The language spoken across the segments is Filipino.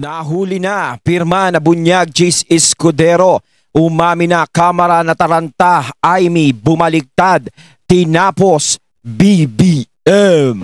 Nahuli na, pirma na bunyag Jis Escudero. Umami na kamera na taranta, Aimee bumaliktad, tinapos BBM.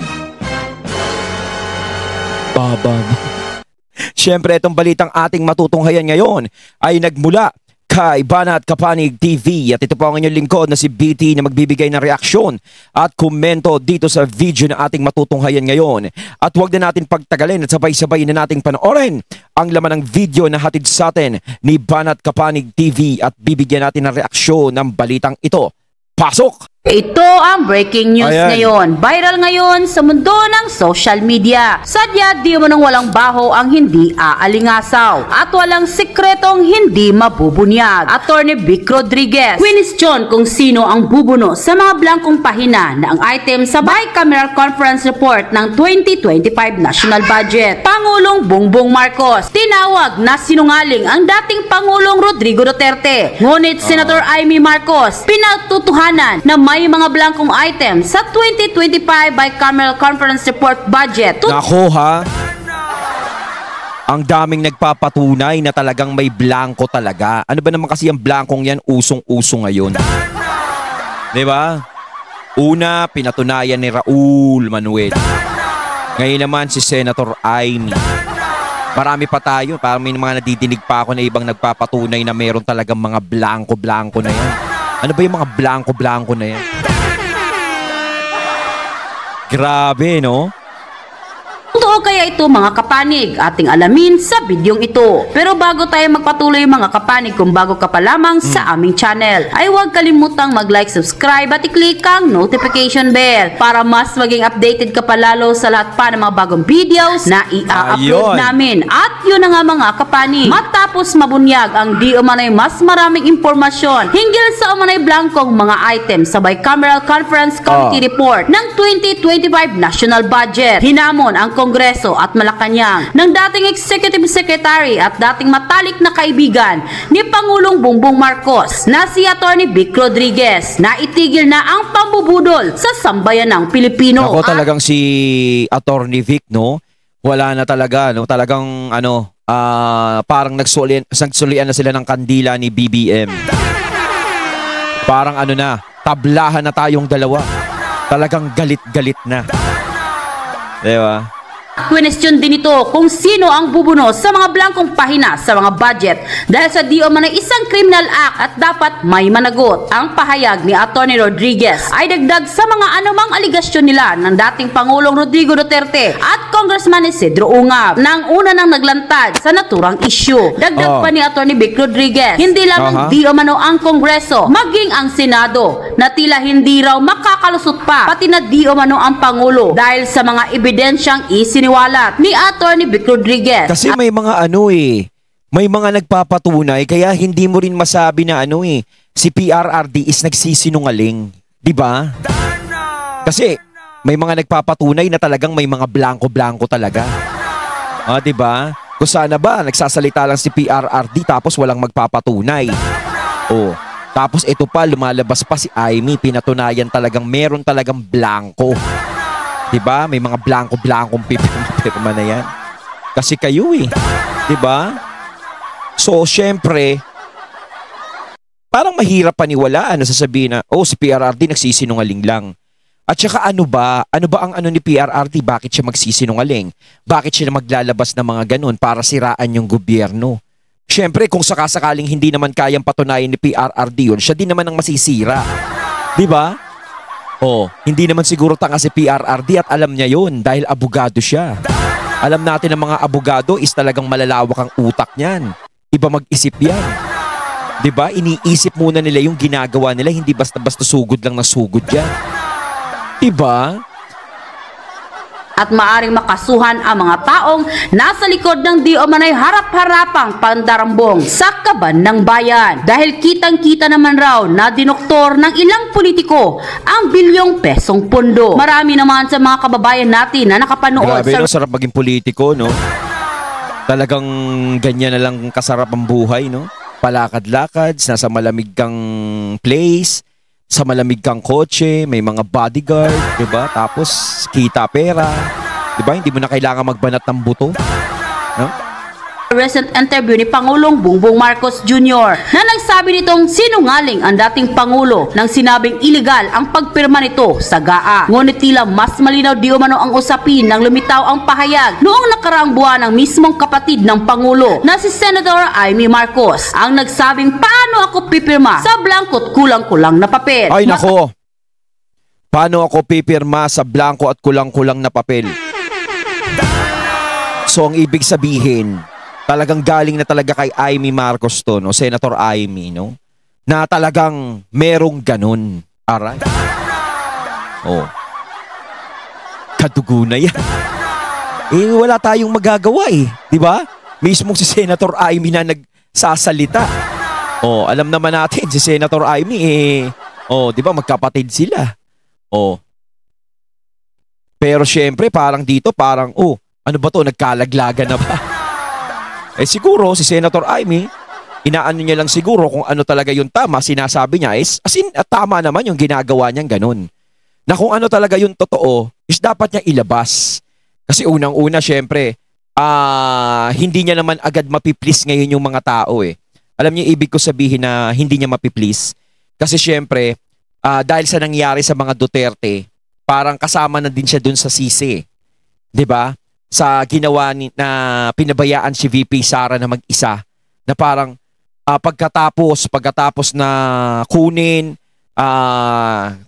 Siyempre itong balitang ating matutunghayan ngayon ay nagmula kay Banat Kapanig TV at ito po ang inyong lingkod na si BT na magbibigay ng reaksyon at komento dito sa video na ating matutunghayan ngayon. At huwag na natin pagtagalin at sabay-sabay na nating panoorin ang laman ng video na hatid sa atin ni Banat Kapanig TV at bibigyan natin ng reaksyon ng balitang ito. Pasok! Ito ang breaking news ngayon. Viral ngayon sa mundo ng social media. Sadya di mo nang walang baho ang hindi aalingasaw at walang sikretong hindi mabubunyag. Attorney Vic Rodriguez question kung sino ang bubuno sa mga blangkong pahina na ang item sa bicameral conference report ng 2025 national budget. Pangulong Bongbong Marcos tinawag na sinungaling ang dating Pangulong Rodrigo Duterte. Ngunit Senator Aimee Marcos pinatutuhanan na may mga blankong item sa 2025 bicameral conference report budget. Nako ha? Ang daming nagpapatunay na talagang may blanko talaga. Ano ba naman kasi ang blankong yan usong-uso ngayon? Diba? Una, pinatunayan ni Raul Manuel. Ngayon naman si Senator Aimee. Marami pa tayo. Parang may mga nadidinig pa ako na ibang nagpapatunay na meron talagang mga blanko-blanko na yan. Ano ba yung mga blanko-blanko na yan? Grabe, no? Totoo kaya ito mga kapanig? Ating alamin sa bidyong ito. Pero bago tayo magpatuloy mga kapanig, kung bago ka pa lamang sa aming channel, ay huwag kalimutang mag-like, subscribe at i-click ang notification bell para mas maging updated ka pa lalo sa lahat pa ng mga bagong videos na i-upload namin. At yun na nga mga kapanig, matapos mabunyag ang di umanay mas maraming impormasyon hinggil sa umanay blankong mga items sa bicameral conference committee report ng 2025 national budget. Hinamon ang Kongreso at Malacanang ng dating Executive Secretary at dating matalik na kaibigan ni Pangulong Bongbong Marcos na si Attorney Vic Rodriguez na itigil na ang pambubudol sa sambayan ng Pilipino. Ako talagang si Attorney Vic, no? Wala na talaga, no? Talagang parang nagsulian na sila ng kandila ni BBM. Parang na, tablahan na tayong dalawa. Talagang galit-galit na. Diba? Question din ito kung sino ang bubuno sa mga blankong pahina sa mga budget dahil sa di umano'y isang criminal act at dapat may managot. Ang pahayag ni Attorney Rodriguez ay dagdag sa mga anumang aligasyon nila ng dating Pangulong Rodrigo Duterte at Congressman Isidro Ungab nang una nang naglantad sa naturang issue. Dagdag pa ni Attorney Vic Rodriguez, hindi lamang di umano ang Kongreso, maging ang Senado na tila hindi raw makakalusot pa, pati na di umano ang Pangulo dahil sa mga ebidensyang isiniwalat ni Attorney Vic Rodriguez. Kasi may mga may mga nagpapatunay kaya hindi mo rin masabi na si PRRD is nagsisinungaling, 'di ba? Kasi may mga nagpapatunay na talagang may mga blanko-blanko talaga. 'Di ba? Kung sana ba nagsasalita lang si PRRD tapos walang magpapatunay. Tapos ito pa lumalabas pa si Aimee, pinatunayan talagang meron talagang blanko. Diba? May mga blanko-blankong pirma na yan. Kasi kayo Diba? So, syempre, parang mahirap paniwalaan na sasabihin na, si PRRD nagsisinungaling lang. At saka ano ba ang ni PRRD? Bakit siya magsisinungaling? Bakit siya maglalabas ng mga ganun para siraan yung gobyerno? Syempre, kung sakasakaling hindi naman kayang patunayan ni PRRD yun, siya din naman ang masisira. Diba? Hindi naman siguro tanga si PRRD at alam niya yun dahil abogado siya. Alam natin na mga abogado is talagang malalawak ang utak niyan. Iba mag-isip yan. Diba? Iniisip muna nila yung ginagawa nila, hindi basta-basta sugod lang na sugod yan. Diba? At maaring makasuhan ang mga taong nasa likod ng di umanay harap-harapang pandarambong sa kaban ng bayan. Dahil kitang-kita naman raw na dinoktor ng ilang politiko ang bilyong pesong pondo. Marami naman sa mga kababayan natin na nakapanood. Grabe, sarap maging politiko, no? Talagang ganyan na lang kasarap ang buhay, no? Palakad-lakad, nasa malamig kang place, sa malamig kang kotse, may mga bodyguard, 'di ba? Tapos kita pera, 'di ba? Hindi mo na kailangan magbanat ng buto, no? recent interview ni Pangulong Bongbong Marcos Jr. na nagsabi nitong sinungaling ang dating Pangulo nang sinabing iligal ang pagpirma nito sa GAA. Ngunit tila mas malinaw di umano ang usapin nang lumitaw ang pahayag noong nakaraang buwan ng mismong kapatid ng Pangulo na si Senator Amy Marcos ang nagsabing paano ako pipirma sa blangko't kulang-kulang na papel. Ay nako, paano ako pipirma sa blanco at kulang-kulang na papel? So ang ibig sabihin, talagang galing na talaga kay Amy Marcos to, no? Senator Amy, no? Na talagang merong ganun. Aray. Oh. Kadugo na yan. Eh, wala tayong magagawa eh. Di ba? Mismong si Senator Amy na nagsasalita. Oh, alam naman natin, si Senator Amy eh, oh, di ba, magkapatid sila. Oh. Pero syempre, parang dito, parang, oh, ano ba to, nagkalaglagan na ba? Eh siguro, si Senator Amy, inaano niya lang siguro kung ano talaga yung tama, sinasabi niya is, as in, tama naman yung ginagawa niyang ganun. Na kung ano talaga yung totoo, is dapat niya ilabas. Kasi unang-una, syempre, hindi niya naman agad mapiplease ngayon yung mga tao eh. Alam niyo, ibig ko sabihin na hindi niya mapiplease. Kasi syempre, dahil sa nangyari sa mga Duterte, parang kasama na din siya dun sa sisi. 'Di ba? Sa ginawa na pinabayaan si VP Sara na mag-isa. Na parang pagkatapos na kunin,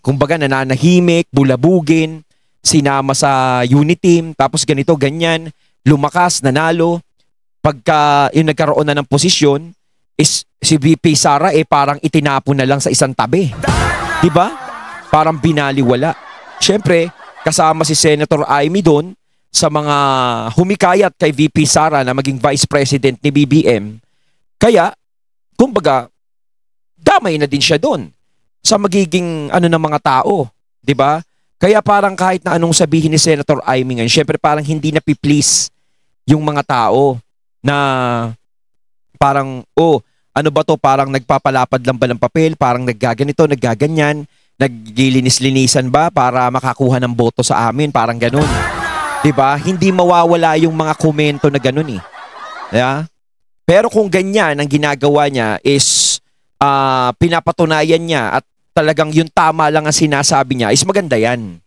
kumbaga nananahimik, bulabugin, sinama sa unit team, tapos ganito, ganyan, lumakas, nanalo. Pagka yung nagkaroon na ng posisyon, is si VP Sara parang itinapon na lang sa isang tabi. 'Di ba? Parang binaliwala. Siyempre, kasama si Senator Amy doon sa mga humikayat kay VP Sara na maging Vice President ni BBM. Kaya, kumbaga, damay na din siya doon sa magiging ano ng mga tao, 'di ba? Kaya parang kahit na anong sabihin ni Senator Amy ngayon, syempre parang hindi na pi-please yung mga tao na parang, oh, ano ba to, parang nagpapalapad lang ba ng papel, parang naggaganito, naggaganyan, naglilinis-linisan ba para makakuha ng boto sa amin, parang ganun. 'Di ba? Hindi mawawala yung mga komento na ganun eh. Yeah? Pero kung ganyan ang ginagawa niya is pinapatunayan niya at talagang yung tama lang ang sinasabi niya, is maganda yan.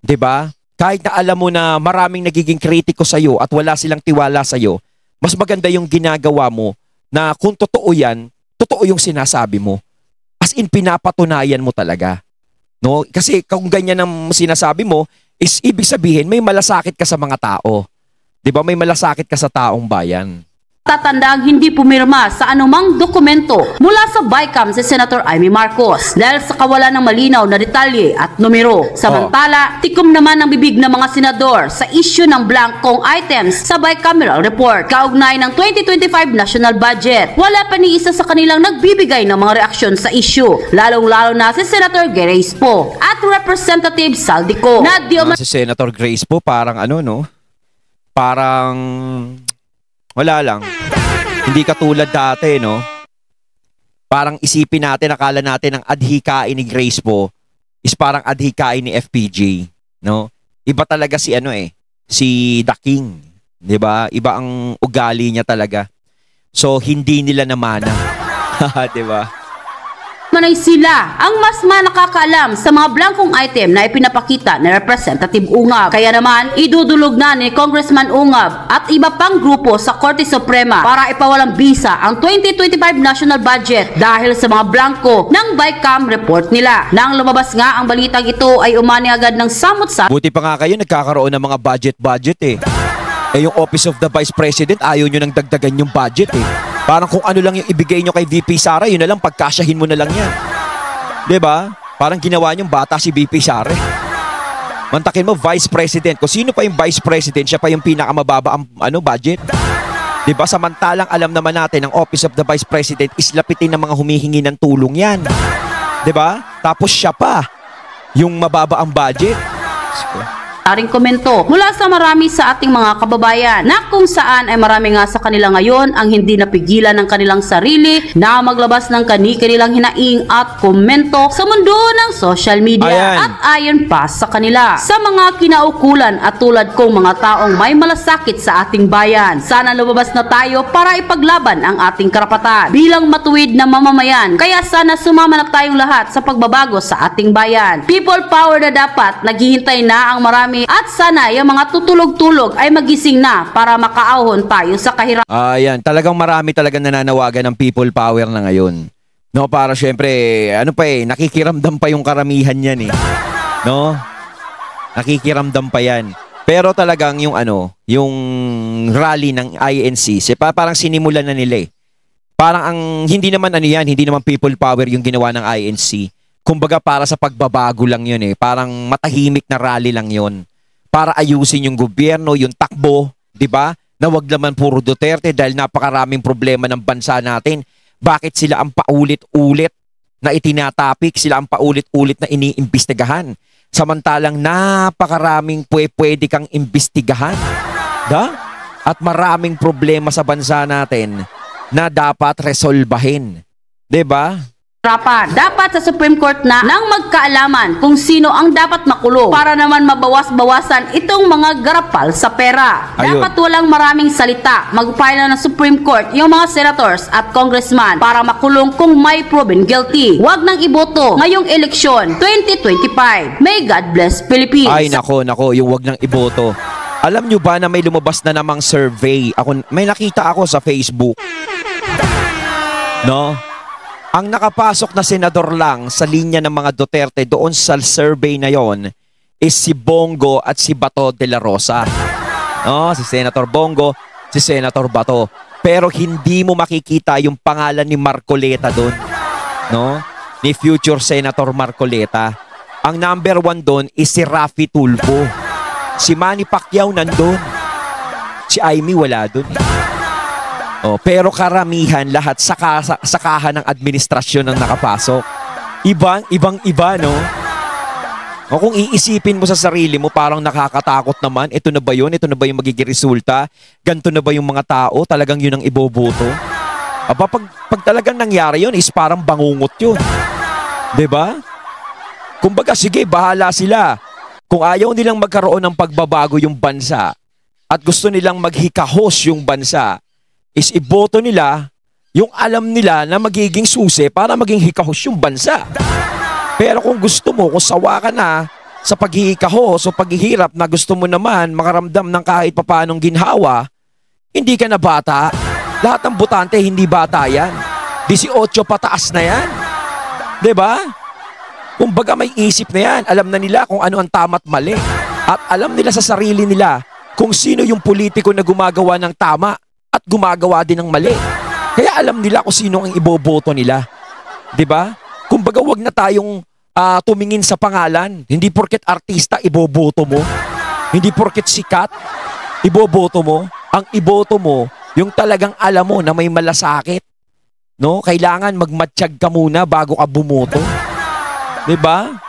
'Di ba? Kahit na alam mo na maraming nagiging kritiko sa iyo at wala silang tiwala sa iyo, mas maganda yung ginagawa mo na kung totoo yan, totoo yung sinasabi mo. As in, pinapatunayan mo talaga. No? Kasi kung ganyan ang sinasabi mo, is ibig sabihin may malasakit ka sa mga tao. 'Di ba? May malasakit ka sa taong bayan. Tatandaang hindi pumirma sa anumang dokumento mula sa BICAM si Senator Amy Marcos dahil sa kawalan ng malinaw na detalye at numero. Samantala, tikom naman ang bibig ng mga senador sa issue ng blankong items sa bicameral report kaugnay ng 2025 national budget. Wala pa ni isa sa kanilang nagbibigay ng mga reaksyon sa issue, lalong-lalo na si Senator Grace Poe at Representative Saldico. Na Si Senator Grace Poe parang ano, no? Parang wala lang. Hindi katulad dati, no? Parang isipin natin, akala natin ang adhikain ni Grace Poe is parang adhikain ni FPJ, no? Iba talaga si ano si The King, 'di ba? Iba ang ugali niya talaga. So hindi nila namana. 'Di ba? Manay sila ang mas nakakaalam sa mga blankong item na ipinapakita ni Representative Ungab. Kaya naman, idudulog na ni Congressman Ungab at iba pang grupo sa Korte Suprema para ipawalang bisa ang 2025 national budget dahil sa mga blanko ng BICAM report nila. Nang lumabas nga ang balitang ito ay umani agad ng samot-sa. Buti pa nga kayo nagkakaroon ng mga budget eh. Yung Office of the Vice President, ayaw nyo nang dagdagan yung budget eh. Parang kung ano lang yung ibigay nyo kay VP Sara, yun na lang, pagkasyahin mo na lang yan. 'Di ba? Parang ginawa nyong bata si VP Sara. Mantakin mo, Vice President. Kung sino pa yung Vice President, siya pa yung pinakamababa ang budget. 'Di ba? Samantalang alam naman natin, ang Office of the Vice President is lapitin ng mga humihingi ng tulong yan. 'Di ba? Tapos siya pa yung mababa ang budget. aring komento mula sa marami sa ating mga kababayan na kung saan ay marami nga sa kanila ngayon ang hindi napigilan ng kanilang sarili na maglabas ng kanilang hinaing at komento sa mundo ng social media. Ayan. At ayon pa sa kanila sa mga kinaukulan at tulad kong mga taong may malasakit sa ating bayan. Sana lumabas na tayo para ipaglaban ang ating karapatan bilang matuwid na mamamayan. Kaya sana sumama na tayong lahat sa pagbabago sa ating bayan. People power na dapat, naghihintay na ang marami at sana yung mga tutulog-tulog ay magising na para makaahon tayo sa kahirapan. Ayan, talagang marami talagang nananawagan ng people power na ngayon. No, para syempre, nakikiramdam pa yung karamihan yan eh. No? Nakikiramdam pa yan. Pero talagang yung rally ng INC, parang sinimulan na nila eh. Parang hindi naman hindi naman people power yung ginawa ng INC. Kumbaga para sa pagbabago lang yun eh. Parang matahimik na rally lang yun. Para ayusin yung gobyerno, yung takbo, di ba? Na wag naman puro Duterte dahil napakaraming problema ng bansa natin. Bakit sila ang paulit-ulit na itinatapik? Sila ang paulit-ulit na iniimbestigahan? Samantalang napakaraming pwede kang imbestigahan. At maraming problema sa bansa natin na dapat resolbahin. Di ba? Dapat sa Supreme Court na nang magkaalaman kung sino ang dapat makulong para naman mabawas-bawasan itong mga garapal sa pera. Ayun. Dapat walang maraming salita. Mag-file na ng Supreme Court yung mga senators at congressman para makulong kung may proven guilty. Huwag nang iboto ngayong eleksyon 2025. May God bless Philippines. Ay nako, yung wag nang iboto. Alam nyo ba na may lumabas na namang survey? May nakita ako sa Facebook. No? Ang nakapasok na senador lang sa linya ng mga Duterte doon sa survey na yon is si Bongo at si Bato de la Rosa. No, si Senator Bongo, si Senator Bato. Pero hindi mo makikita yung pangalan ni Marcoleta doon. No? Ni future Senator Marcoleta. Ang number 1 doon is si Raffy Tulfo. Si Manny Pacquiao nandun. Si Amy wala doon. Pero karamihan lahat sakahan ng administrasyon ng nakapasok. Ibang-iba, no? Kung iisipin mo sa sarili mo, parang nakakatakot naman. Ito na ba yun? Ito na ba yung magiging resulta? Ganito na ba yung mga tao? Talagang yun ang iboboto? Pag talagang nangyari yun, is parang bangungot yun. Diba? Kumbaga, sige, bahala sila. Kung ayaw nilang magkaroon ng pagbabago yung bansa at gusto nilang maghikahos yung bansa, is iboto nila yung alam nila na magiging susi para maging hikahos yung bansa. Pero kung gusto mo, kung sawa ka na sa paghihikahos o paghihirap na gusto mo naman makaramdam ng kahit papanong ginhawa, hindi ka na bata. Lahat ng botante hindi bata yan. 18 pataas na yan. Diba? Kumbaga may isip na yan. Alam na nila kung ano ang tama't mali. At alam nila sa sarili nila kung sino yung politiko na gumagawa ng tama at gumagawa din ng mali. Kaya alam nila kung sino ang iboboto nila. 'Di ba? Kumbaga wag na tayong tumingin sa pangalan. Hindi porket artista iboboto mo. Hindi porket sikat iboboto mo. Ang iboto mo yung talagang alam mo na may malasakit. No? Kailangan magmatsyag ka muna bago ka bumoto. 'Di ba?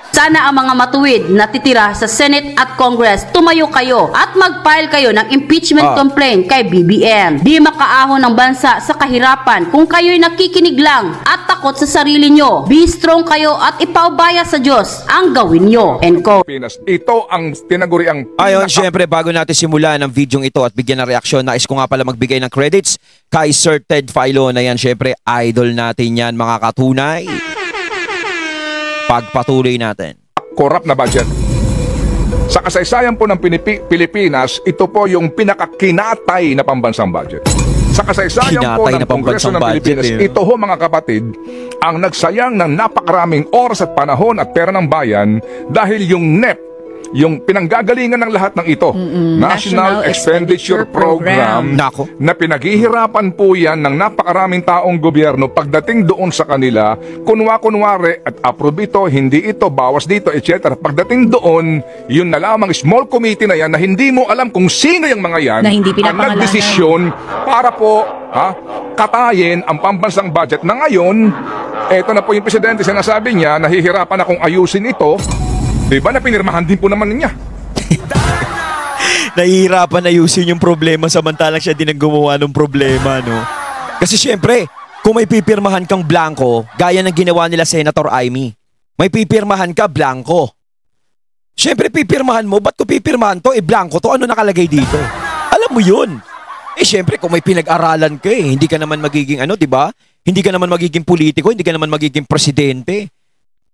Sana ang mga matuwid na titira sa Senate at Congress, tumayo kayo at mag-file kayo ng impeachment complaint kay BBM. Di makaahon ng bansa sa kahirapan kung kayo'y nakikinig lang at takot sa sarili nyo. Be strong kayo at ipaubaya sa Diyos ang gawin nyo. End quote. Ito ang tinaguriang... Ayon, syempre, bago natin simulan ang video ito at bigyan ng reaksyon, nais ko nga pala magbigay ng credits kay Sir Ted Filon na yan. Syempre, idol natin yan, mga katunay. Pagpatuloy natin. Corrupt na budget. Sa kasaysayan po ng Pilipinas, ito po yung pinakakinatay na pambansang budget. Sa kasaysayan po ng Kongreso ng Pilipinas, ito ho mga kapatid, ang nagsayang ng napakaraming oras at panahon at pera ng bayan dahil yung NEP, yung pinanggagalingan ng lahat ng ito, National Expenditure Program, na pinaghihirapan po yan ng napakaraming taong gobyerno pagdating doon sa kanila, kunwari at approve ito, hindi ito, bawas dito, etc. Pagdating doon, yun na lamang small committee na yan na hindi mo alam kung sino yung mga yan na hindi ang nagdesisyon para po katayin ang pambansang budget na ngayon. Eto na po yung presidente, sinasabi niya, nahihirapan akong ayusin ito. Diba na pinirmahan din po naman niya? Nahihirapan na ayusin yung problema samantalang siya din ang gumawa ng problema, no? Kasi syempre, kung may pipirmahan kang blanco, gaya ng ginawa nila Senator Amy, may pipirmahan ka blanco. Syempre pipirmahan mo, ba't ko pipirmahan to? Blanco to, ano nakalagay dito? Alam mo yun. Syempre kung may pinag-aralan ka hindi ka naman magiging di ba? Hindi ka naman magiging politiko, hindi ka naman magiging presidente.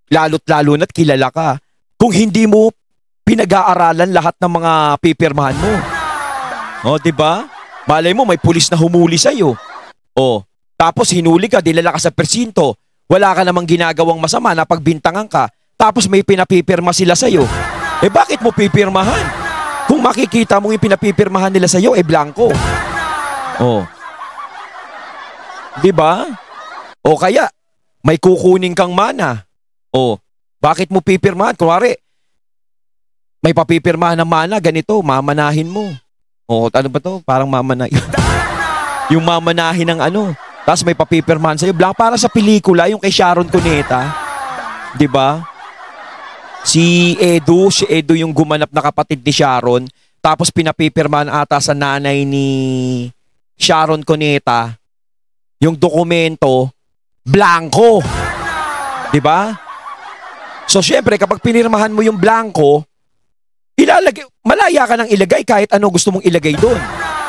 Lalo't-lalo na't kilala ka. Kung hindi mo pinag-aaralan lahat ng mga pipirmahan mo. Di ba? Malay mo may pulis na humuli sa'yo. Tapos hinuli ka, dilala ka sa presinto. Wala ka namang ginagawang masama, napagbintangan ka. Tapos may pinapipirma sila sa'yo. Bakit mo pipirmahan? Kung makikita mo yung pinapipirmahan nila sa'yo, blanco. Di ba? O kaya, may kukunin kang mana. Bakit mo pipirmahan? Kunwari, may papipirmahan ng mana, ganito, mamanahin mo. Ano ba to? Parang mamanahin. Yung mamanahin ng Tapos may papipirmahan sa'yo. Blanco, para sa pelikula, yung kay Sharon Cuneta. Di ba? Si Edu yung gumanap na kapatid ni Sharon. Tapos pinapipirmahan ata sa nanay ni Sharon Cuneta. Yung dokumento, blanco. Di ba? So syempre, kapag pinirmahan mo yung blanco, malaya ka nang ilagay kahit ano gusto mong ilagay doon.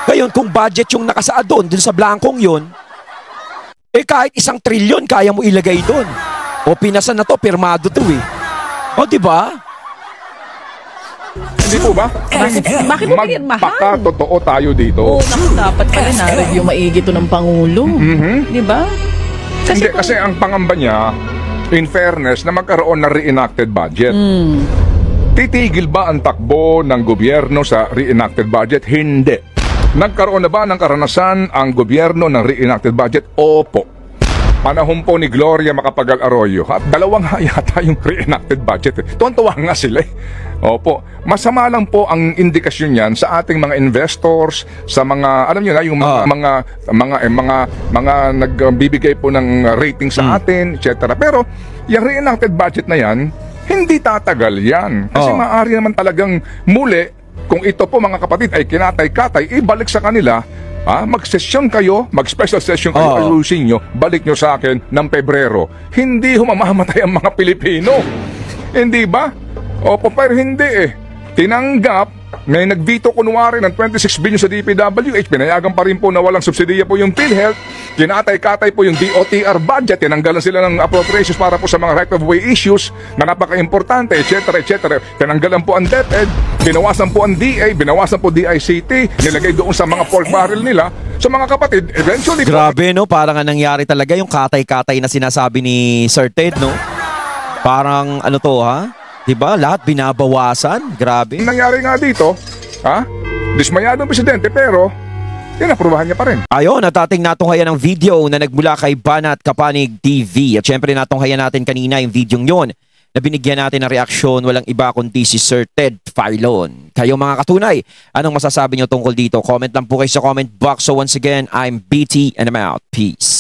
Ngayon, kung budget yung nakasaad doon sa blankong yun, kahit 1 trilyon kaya mo ilagay doon. Pinasa na to, pirmado to di ba? Hindi po ba? Bakit mo pinirmahan? Magpaka-totoo tayo dito. Dapat pala na-review maigi to ng Pangulo. Di ba? Kasi ang pangamba niya, in fairness, na magkaroon ng reenacted budget. Titigil ba ang takbo ng gobyerno sa reenacted budget? Hindi. Nagkaroon na ba ng karanasan ang gobyerno ng reenacted budget? Opo. Panahon po ni Gloria Macapagal Arroyo. At 2 yata yung reenacted budget. Tuwan-tuwa nga sila Opo. Masama lang po ang indikasyon yan sa ating mga investors, sa mga, alam niyo na, yung mga nagbibigay po ng rating sa atin, etc. Pero, yung reenacted budget na yan, hindi tatagal yan. Kasi maaari naman talagang muli, kung ito po mga kapatid ay kinatay-katay, ibalik sa kanila, mag-session kayo, mag-special session kayo, ayusin nyo, balik nyo sa akin ng Pebrero. Hindi humamamatay ang mga Pilipino. Hindi ba? Pero hindi Tinanggap, may nag-veto kunwari ng 26 billion sa DPWH, pinayagan pa rin po na walang subsidiya po yung PhilHealth, kinatay-katay po yung DOTR budget, tinanggalan sila ng appropriations para po sa mga right-of-way issues na napaka-importante, etc. Tinanggalan po ang DepEd, binawasan po ang DA, binawasan po DICT, nilagay doon sa mga pork barrel nila. So mga kapatid, eventually... Grabe, no? Parang nangyari talaga yung katay-katay na sinasabi ni Sir Ted, no? Parang Diba? Lahat binabawasan. Grabe. Nangyari nga dito, dismayado ang presidente pero inaprubahan niya pa rin. Ayon, natating natunghayan ng video na nagmula kay Banat Kapanig TV. At syempre natunghayan natin kanina yung video yun na binigyan natin ng reaksyon, walang iba kundi si Sir Ted Filon. Kayo mga katunay, anong masasabi niyo tungkol dito? Comment lang po kayo sa comment box. So once again, I'm BT and I'm out. Peace.